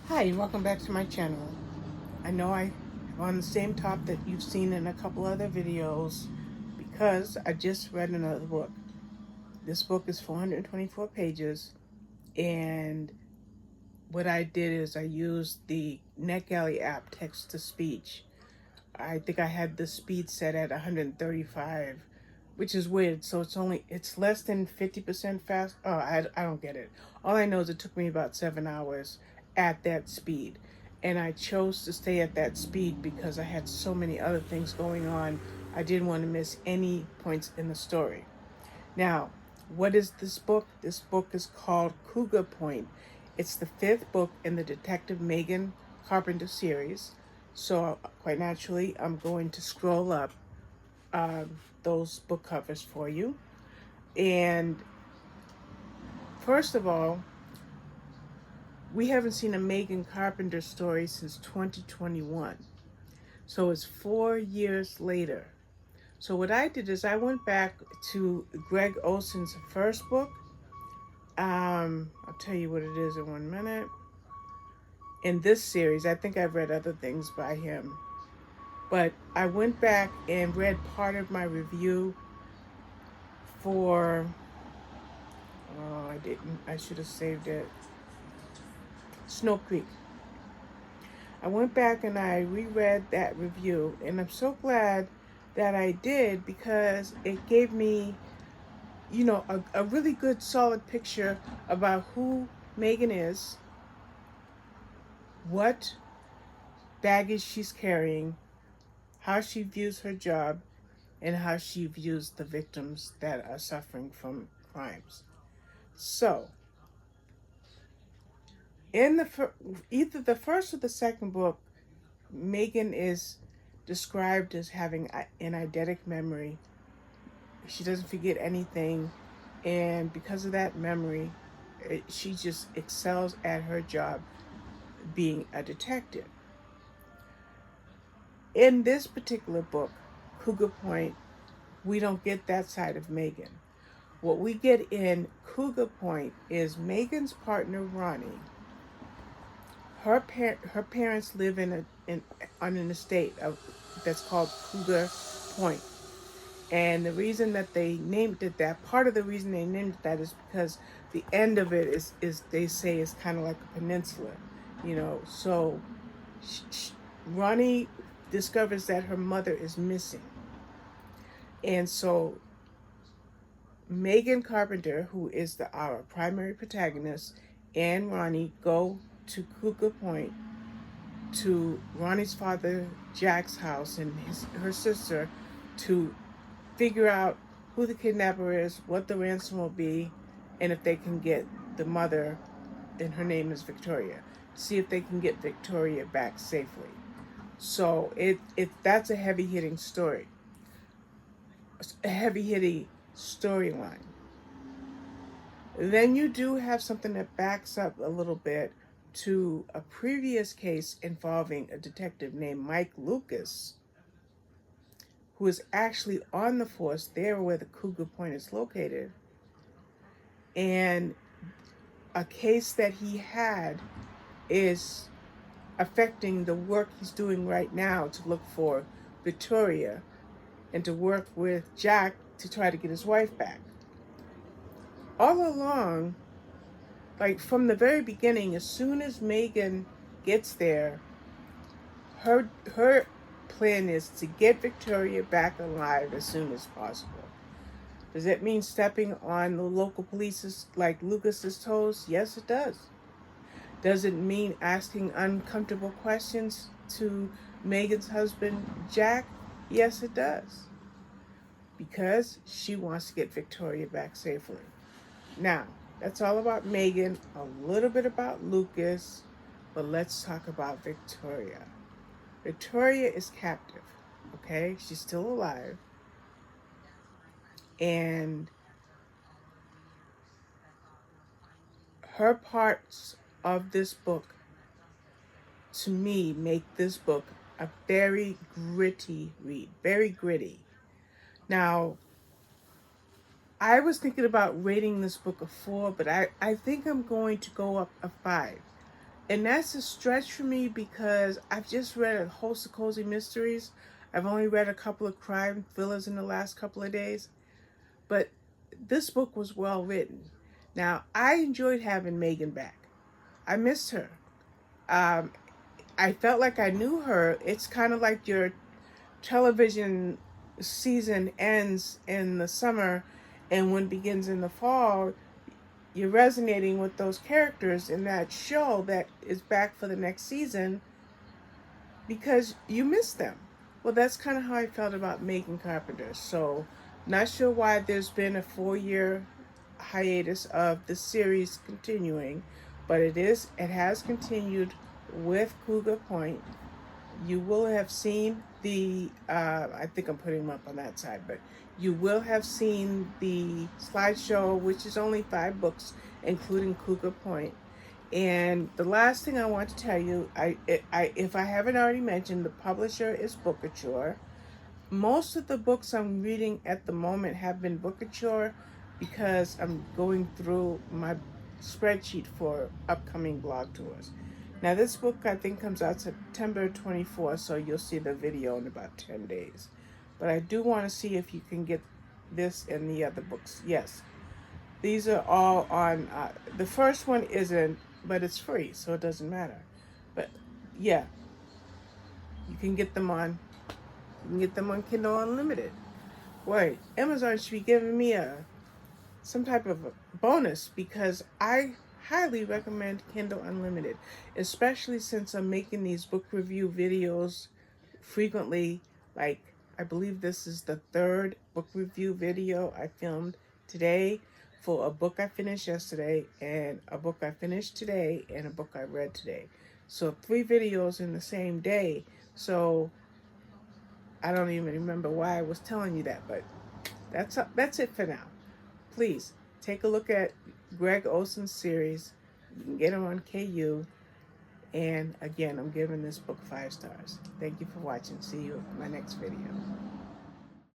Hi, welcome back to my channel. I know I'm on the same top that you've seen in a couple other videos because I just read another book. This book is 424 pages, and what I did is I used the NetGalley app text-to-speech. I think I had the speed set at 135, which is weird. So it's less than 50% fast. Oh, I don't get it. All I know is it took me about 7 hours at that speed. And I chose to stay at that speed because I had so many other things going on. I didn't want to miss any points in the story. Now, what is this book? This book is called Cougar Point. It's the fifth book in the Detective Megan Carpenter series. So, quite naturally, I'm going to scroll up those book covers for you. And first of all, we haven't seen a Megan Carpenter story since 2021. So it's 4 years later. So what I did is I went back to Gregg Olsen's first book. I'll tell you what it is in 1 minute. In this series, I think I've read other things by him, but I went back and read part of my review for, oh, I didn't, I should have saved it, Snow Creek. I went back and I reread that review, and I'm so glad that I did because it gave me, a really good solid picture about who Megan is, what baggage she's carrying, how she views her job, and how she views the victims that are suffering from crimes. So, in either the first or the second book, Megan is described as having an eidetic memory. She doesn't forget anything, and because of that memory, she just excels at her job being a detective. In this particular book, Cougar Point, we don't get that side of Megan. What we get in Cougar Point is Megan's partner Ronnie. Her parents live on an estate that's called Cougar Point, and the reason that they named it that, part of the reason they named it that, is because the end of it is they say is kind of like a peninsula, So Ronnie discovers that her mother is missing, and so Megan Carpenter, who is our primary protagonist, and Ronnie go to Cougar Point to Ronnie's father Jack's house and her sister to figure out who the kidnapper is, what the ransom will be, and if they can get the mother, and her name is Victoria, see if they can get Victoria back safely. So that's a heavy hitting story, a heavy hitting storyline. Then you do have something that backs up a little bit to a previous case involving a detective named Mike Lucas, who is actually on the force there where the Cougar Point is located. And a case that he had is affecting the work he's doing right now to look for Victoria and to work with Jack to try to get his wife back. All along, like from the very beginning, as soon as Megan gets there, her plan is to get Victoria back alive as soon as possible. Does that mean stepping on the local police's, like Lucas's toes? Yes, it does. Does it mean asking uncomfortable questions to Megan's husband, Jack? Yes, it does. Because she wants to get Victoria back safely. Now, that's all about Megan, a little bit about Lucas, but let's talk about Victoria. Victoria is captive, okay? She's still alive. And her parts of this book, to me, make this book a very gritty read, very gritty. Now, I was thinking about rating this book a 4, but I think I'm going to go up a 5 And that's a stretch for me because I've just read a host of cozy mysteries. I've only read a couple of crime thrillers in the last couple of days. But this book was well written. Now, I enjoyed having Megan back. I missed her. Um, I felt like I knew her. It's kind of like your television season ends in the summer and one begins in the fall. You're resonating with those characters in that show that is back for the next season because you miss them. Well, that's kind of how I felt about Megan Carpenter. So, not sure why there's been a 4-year hiatus of the series continuing, but it has continued with Cougar Point. You will have seen the I think I'm putting them up on that side, but you will have seen the slideshow, which is only 5 books, including Cougar Point. And the last thing I want to tell you, if I haven't already mentioned, the publisher is Bookouture. Most of the books I'm reading at the moment have been Bookouture because I'm going through my spreadsheet for upcoming blog tours. Now this book I think comes out September 24th, so you'll see the video in about 10 days. But I do want to see if you can get this and the other books. Yes, these are all on, the first one isn't, but it's free, so it doesn't matter. But yeah, you can get them on Kindle Unlimited. Boy, Amazon should be giving me some type of a bonus because I highly recommend Kindle Unlimited, especially since I'm making these book review videos frequently. Like, I believe this is the 3rd book review video I filmed today for a book I finished yesterday, and a book I finished today, and a book I read today. So 3 videos in the same day. So I don't even remember why I was telling you that, but that's it for now. Please take a look at Gregg Olsen's series. You can get them on KU. And again, I'm giving this book 5 stars. Thank you for watching. See you in my next video.